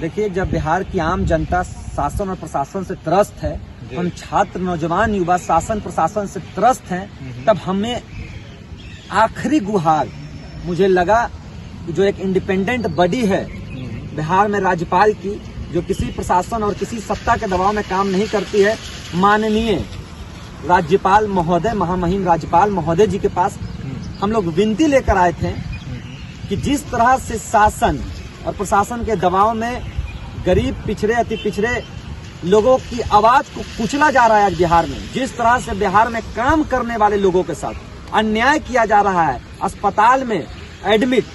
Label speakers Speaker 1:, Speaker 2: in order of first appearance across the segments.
Speaker 1: देखिए, जब बिहार की आम जनता शासन और प्रशासन से त्रस्त है, हम छात्र नौजवान युवा शासन प्रशासन से त्रस्त हैं, तब हमें आखिरी गुहार मुझे लगा जो एक इंडिपेंडेंट बॉडी है बिहार में राज्यपाल की, जो किसी प्रशासन और किसी सत्ता के दबाव में काम नहीं करती है, माननीय राज्यपाल महोदय, महामहिम राज्यपाल महोदय जी के पास हम लोग विनती लेकर आए थे कि जिस तरह से शासन और प्रशासन के दबाव में गरीब, पिछड़े, अति पिछड़े लोगों की आवाज को कुचला जा रहा है आज बिहार में, जिस तरह से बिहार में काम करने वाले लोगों के साथ अन्याय किया जा रहा है, अस्पताल में एडमिट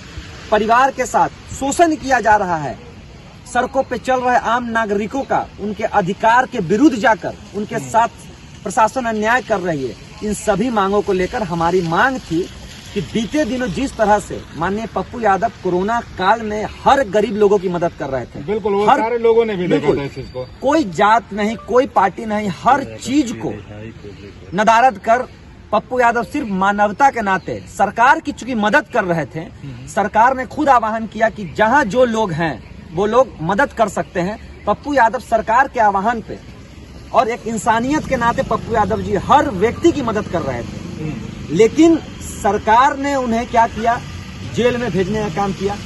Speaker 1: परिवार के साथ शोषण किया जा रहा है, सड़कों पे चल रहे आम नागरिकों का उनके अधिकार के विरुद्ध जाकर उनके साथ प्रशासन अन्याय कर रही है, इन सभी मांगों को लेकर हमारी मांग थी कि बीते दिनों जिस तरह से माननीय पप्पू यादव कोरोना काल में हर गरीब लोगों की मदद कर रहे थे,
Speaker 2: बिल्कुल, वो सारे लोगों ने भी देखा था इस चीज को,
Speaker 1: कोई जात नहीं, कोई पार्टी नहीं, हर चीज को नदारद कर पप्पू यादव सिर्फ मानवता के नाते सरकार की चूंकि मदद कर रहे थे, सरकार ने खुद आह्वान किया कि जहां जो लोग हैं वो लोग मदद कर सकते हैं। पप्पू यादव सरकार के आह्वान पे और एक इंसानियत के नाते पप्पू यादव जी हर व्यक्ति की मदद कर रहे थे, लेकिन सरकार ने उन्हें क्या किया, जेल में भेजने का काम किया।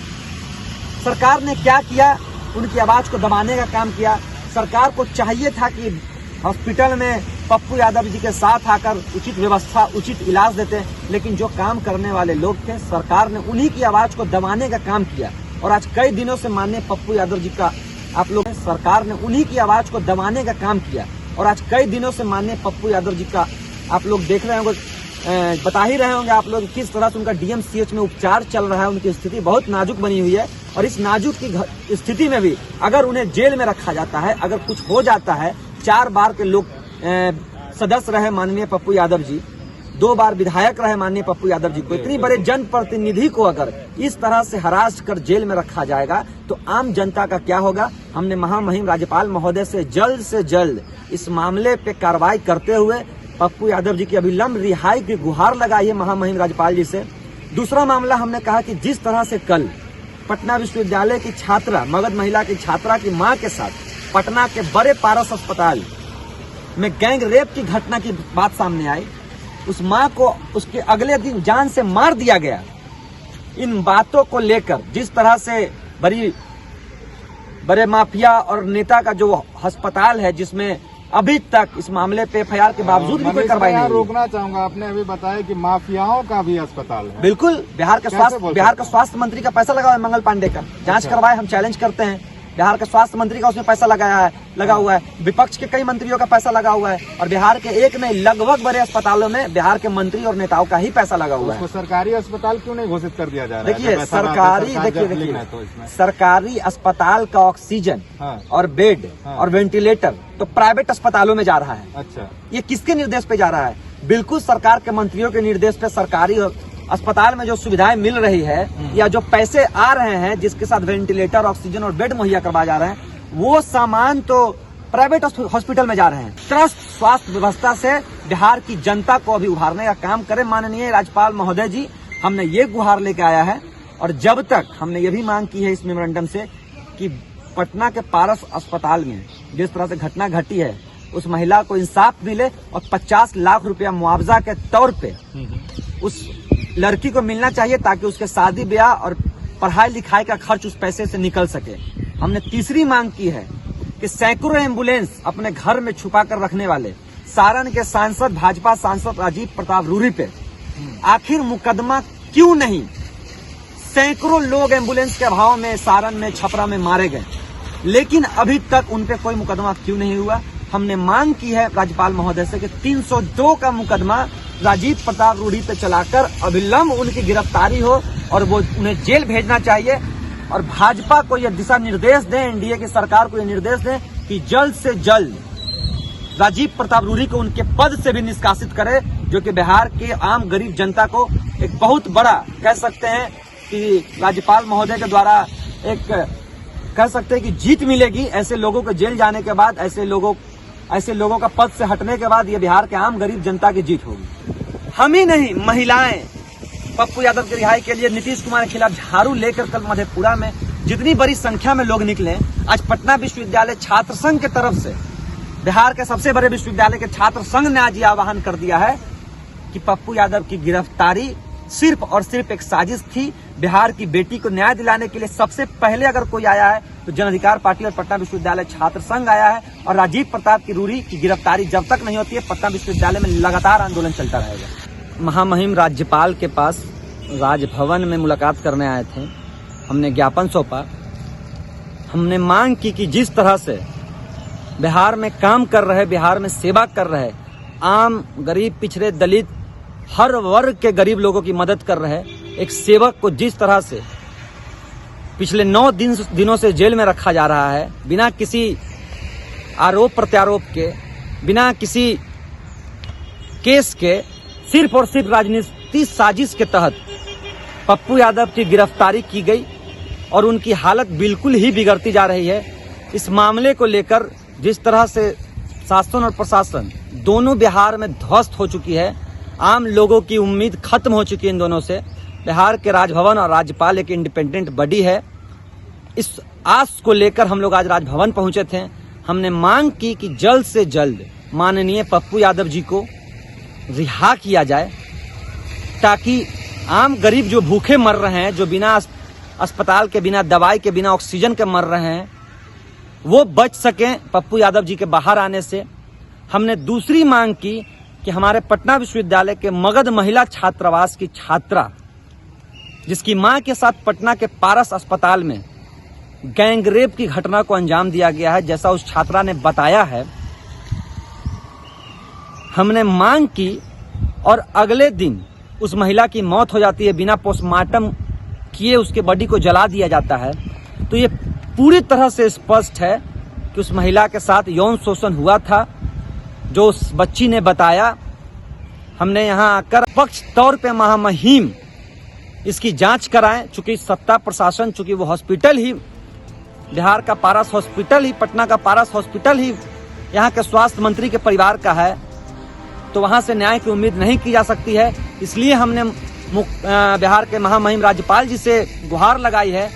Speaker 1: सरकार ने क्या किया, उनकी आवाज को दबाने का काम किया। सरकार को चाहिए था कि हॉस्पिटल में पप्पू यादव जी के साथ आकर उचित व्यवस्था, उचित इलाज देते, लेकिन जो काम करने वाले लोग थे, सरकार ने उन्हीं की आवाज को दबाने का काम किया। और आज कई दिनों से माननीय पप्पू यादव जी का आप लोग, सरकार ने उन्हीं की आवाज को दबाने का काम किया। और आज कई दिनों से माननीय पप्पू यादव जी का आप लोग देख रहे होंगे, बता ही रहे होंगे आप लोग किस तरह से उनका डीएमसीएच में उपचार चल रहा है। उनकी स्थिति बहुत नाजुक बनी हुई है और इस नाजुक की स्थिति में भी अगर उन्हें जेल में रखा जाता है, अगर कुछ हो जाता है, 4 बार के लोग सदस्य रहे माननीय पप्पू यादव जी, 2 बार विधायक रहे माननीय पप्पू यादव जी को, इतनी बड़े जनप्रतिनिधि को अगर इस तरह से हरास कर जेल में रखा जाएगा तो आम जनता का क्या होगा। हमने महामहिम राज्यपाल महोदय से जल्द इस मामले पे कार्रवाई करते हुए पप्पू यादव जी की अविलंब रिहाई की गुहार लगाई है महामहिम राज्यपाल जी से। दूसरा मामला, हमने कहा कि जिस तरह से कल पटना विश्वविद्यालय की छात्रा, मगध महिला की छात्रा की मां के साथ पटना के बड़े पारस अस्पताल में गैंग रेप की घटना की बात सामने आई, उस मां को उसके अगले दिन जान से मार दिया गया। इन बातों को लेकर जिस तरह से बड़े माफिया और नेता का जो अस्पताल है, जिसमें अभी तक इस मामले पे एफआईआर के बावजूद भी कोई कार्रवाई नहीं,
Speaker 2: रोकना चाहूंगा। आपने अभी बताया कि माफियाओं का भी अस्पताल है।
Speaker 1: बिल्कुल, बिहार का स्वास्थ्य मंत्री का पैसा लगा हुआ है, मंगल पांडे का, जांच करवाए, हम चैलेंज करते हैं। बिहार के स्वास्थ्य मंत्री का उसमें पैसा लगा हुआ है, विपक्ष के कई मंत्रियों का पैसा लगा हुआ है, और बिहार के एक नहीं लगभग बड़े अस्पतालों में बिहार के मंत्री और नेताओं का ही पैसा लगा हुआ है।
Speaker 2: सरकारी अस्पताल क्यों नहीं घोषित कर दिया जा रहा है?
Speaker 1: देखिए, सरकारी अस्पताल का ऑक्सीजन और बेड और वेंटिलेटर तो प्राइवेट अस्पतालों में जा रहा है।
Speaker 2: अच्छा, ये
Speaker 1: किसके निर्देश पे जा रहा है? बिल्कुल सरकार के मंत्रियों के निर्देश पे सरकारी अस्पताल में जो सुविधाएं मिल रही है या जो पैसे आ रहे हैं जिसके साथ वेंटिलेटर, ऑक्सीजन और बेड मुहैया करवाए जा रहे हैं, वो सामान तो प्राइवेट हॉस्पिटल में जा रहे हैं। त्रस्त स्वास्थ्य व्यवस्था से बिहार की जनता को अभी उभारने का काम करे माननीय राज्यपाल महोदय जी। हमने ये गुहार लेके आया है और जब तक हमने ये भी मांग की है इस मेमोरेंडम से कि पटना के पारस अस्पताल में जिस तरह से घटना घटी है, उस महिला को इंसाफ मिले और 50 लाख रुपया मुआवजा के तौर पे उस लड़की को मिलना चाहिए, ताकि उसके शादी ब्याह और पढ़ाई लिखाई का खर्च उस पैसे से निकल सके। हमने तीसरी मांग की है कि सैकड़ों एम्बुलेंस अपने घर में छुपा कर रखने वाले सारण के सांसद, भाजपा सांसद राजीव प्रताप रूडी पे आखिर मुकदमा क्यों नहीं? सैकड़ों लोग एम्बुलेंस के अभाव में सारण में, छपरा में मारे गए, लेकिन अभी तक उन पे कोई मुकदमा क्यों नहीं हुआ? हमने मांग की है राज्यपाल महोदय से कि 302 का मुकदमा राजीव प्रताप रूडी पे चलाकर अविलंब उनकी गिरफ्तारी हो और वो उन्हें जेल भेजना चाहिए। और भाजपा को यह दिशा निर्देश दें, एनडीए की सरकार को यह निर्देश दें कि जल्द से जल्द राजीव प्रताप रूडी को उनके पद से भी निष्कासित करे, जो कि बिहार के आम गरीब जनता को एक बहुत बड़ा कह सकते हैं कि राज्यपाल महोदय के द्वारा एक कह सकते हैं कि जीत मिलेगी। ऐसे लोगों के जेल जाने के बाद, ऐसे लोगों का पद से हटने के बाद ये बिहार के आम गरीब जनता की जीत होगी। हम ही नहीं, महिलाएं पप्पू यादव की रिहाई के लिए नीतीश कुमार के खिलाफ झाड़ू लेकर कल मधेपुरा में जितनी बड़ी संख्या में लोग निकले, आज पटना विश्वविद्यालय छात्र संघ के तरफ से, बिहार के सबसे बड़े विश्वविद्यालय के छात्र संघ ने आज ये आह्वान कर दिया है कि पप्पू यादव की गिरफ्तारी सिर्फ और सिर्फ एक साजिश थी। बिहार की बेटी को न्याय दिलाने के लिए सबसे पहले अगर कोई आया है तो जन अधिकार पार्टी और पटना विश्वविद्यालय छात्र संघ आया है। और राजीव प्रताप की रूरी की गिरफ्तारी जब तक नहीं होती है, पटना विश्वविद्यालय में लगातार आंदोलन चलता रहेगा। महामहिम राज्यपाल के पास राजभवन में मुलाकात करने आए थे, हमने ज्ञापन सौंपा, हमने मांग की कि जिस तरह से बिहार में काम कर रहे, बिहार में सेवा कर रहे, आम गरीब पिछड़े दलित हर वर्ग के गरीब लोगों की मदद कर रहे एक सेवक को जिस तरह से पिछले 9 दिनों से जेल में रखा जा रहा है, बिना किसी आरोप प्रत्यारोप के, बिना किसी केस के, सिर्फ और सिर्फ राजनीतिक साजिश के तहत पप्पू यादव की गिरफ्तारी की गई और उनकी हालत बिल्कुल ही बिगड़ती जा रही है। इस मामले को लेकर जिस तरह से शासन और प्रशासन दोनों बिहार में ध्वस्त हो चुकी है, आम लोगों की उम्मीद खत्म हो चुकी है इन दोनों से। बिहार के राजभवन और राज्यपाल एक इंडिपेंडेंट बॉडी है। इस आस को लेकर हम लोग आज राजभवन पहुंचे थे। हमने मांग की कि जल्द से जल्द माननीय पप्पू यादव जी को रिहा किया जाए, ताकि आम गरीब जो भूखे मर रहे हैं, जो बिना अस्पताल के, बिना दवाई के, बिना ऑक्सीजन के मर रहे हैं, वो बच सकें पप्पू यादव जी के बाहर आने से। हमने दूसरी मांग की कि हमारे पटना विश्वविद्यालय के मगध महिला छात्रावास की छात्रा, जिसकी मां के साथ पटना के पारस अस्पताल में गैंगरेप की घटना को अंजाम दिया गया है, जैसा उस छात्रा ने बताया है, हमने मांग की और अगले दिन उस महिला की मौत हो जाती है, बिना पोस्टमार्टम किए उसके बॉडी को जला दिया जाता है। तो ये पूरी तरह से स्पष्ट है कि उस महिला के साथ यौन शोषण हुआ था, जो उस बच्ची ने बताया। हमने यहाँ आकर पक्ष तौर पे महामहिम इसकी जांच कराएं, चूंकि सत्ता प्रशासन, चूंकि वो हॉस्पिटल ही बिहार का पारस हॉस्पिटल ही, पटना का पारस हॉस्पिटल ही यहाँ के स्वास्थ्य मंत्री के परिवार का है, तो वहां से न्याय की उम्मीद नहीं की जा सकती है। इसलिए हमने बिहार के महामहिम राज्यपाल जी से गुहार लगाई है